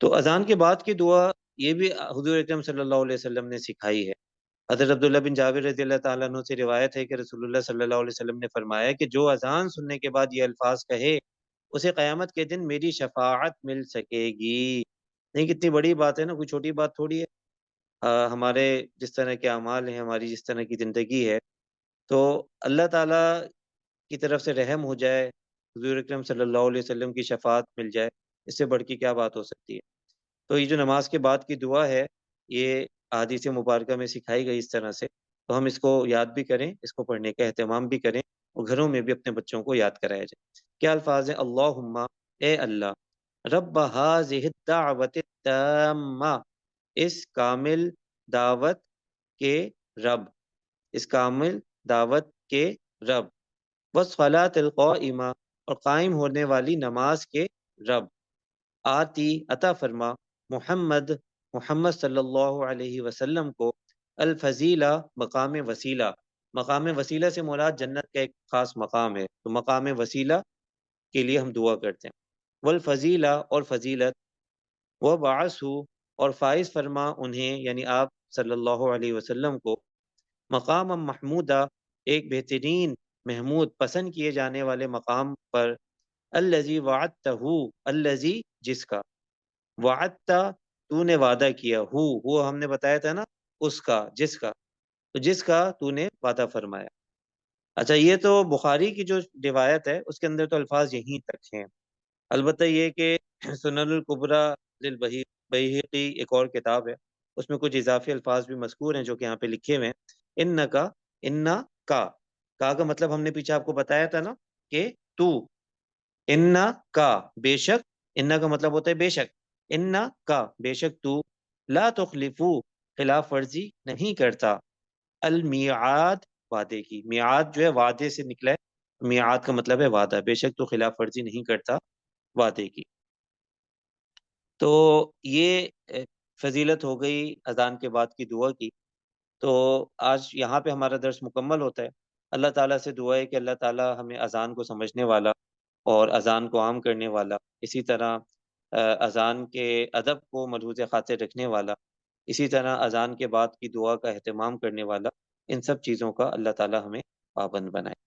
تو اذان کے بعد کی دعا یہ بھی حضور اکرم صلی اللہ علیہ وسلم نے سکھائی ہے۔ حضرت عبداللہ بن جابر رضی اللہ تعالیٰ عنہ سے روایت ہے کہ رسول اللہ صلی اللہ علیہ وسلم نے فرمایا کہ جو اذان سننے کے بعد یہ الفاظ کہے اسے قیامت کے دن میری شفاعت مل سکے گی۔ نہیں، کتنی بڑی بات ہے نا، کوئی چھوٹی بات تھوڑی ہے۔ ہمارے جس طرح کے اعمال ہیں، ہماری جس طرح کی زندگی ہے، تو اللہ تعالیٰ کی طرف سے رحم ہو جائے، حضور اکرم صلی اللہ علیہ وسلم کی شفاعت مل جائے، اس سے بڑھ کے کیا بات ہو سکتی ہے؟ تو یہ جو نماز کے بعد کی دعا ہے، یہ احادیث مبارکہ میں سکھائی گئی اس طرح سے، تو ہم اس کو یاد بھی کریں، اس کو پڑھنے کا اہتمام بھی کریں، اور گھروں میں بھی اپنے بچوں کو یاد کرایا جائے۔ کیا الفاظ ہیں؟ اللہم، اے اللہ، رب ہذہ الدعوت التامہ، اس کامل دعوت کے رب، اس کامل دعوت کے رب، والصلاۃ القائمہ، اور قائم ہونے والی نماز کے رب، آتی عطا فرما، محمد، محمد صلی اللہ علیہ وسلم کو، الفضیلہ، مقام وسیلہ۔ مقام وسیلہ سے مراد جنت کا ایک خاص مقام ہے، تو مقام وسیلہ کے لیے ہم دعا کرتے ہیں۔ والفضیلہ، اور فضیلت، وبعثہ، اور فائز فرما انہیں یعنی آپ صلی اللہ علیہ وسلم کو، مقام محمودہ، ایک بہترین، محمود، پسند کیے جانے والے مقام پر، الذی وعدتہ، الذی، جس کا، وعدتا، تو نے وعدہ کیا، ہو ہم نے بتایا تھا نا، اس کا، جس کا، تو جس کا تو نے وعدہ فرمایا۔ اچھا، یہ تو بخاری کی جو روایت ہے اس کے اندر تو الفاظ یہیں تک ہیں۔ البتہ یہ کہ سنن الکبریٰ للبیہقی ایک اور کتاب ہے، اس میں کچھ اضافی الفاظ بھی مذکور ہیں جو کہ یہاں پہ لکھے ہوئے ہیں۔ انکا، انا کا مطلب ہم نے پیچھے آپ کو بتایا تھا نا کہ تو، انا کا، بے شک، انا کا مطلب ہوتا ہے بے شک، انا کا، بے شک تو، لا تخلفو، خلاف ورزی نہیں کرتا، المیعاد، وعدے کی، میعاد جو ہے وعدے سے نکلا ہے، میعاد کا مطلب ہے وعدہ، بے شک تو خلاف ورزی نہیں کرتا وعدے کی۔ تو یہ فضیلت ہو گئی اذان کے بعد کی دعا کی۔ تو آج یہاں پہ ہمارا درس مکمل ہوتا ہے۔ اللہ تعالیٰ سے دعا ہے کہ اللہ تعالیٰ ہمیں اذان کو سمجھنے والا اور اذان کو عام کرنے والا، اسی طرح اذان کے ادب کو ملحوظ خاطر رکھنے والا، اسی طرح اذان کے بعد کی دعا کا اہتمام کرنے والا، ان سب چیزوں کا اللہ تعالیٰ ہمیں پابند بنائے۔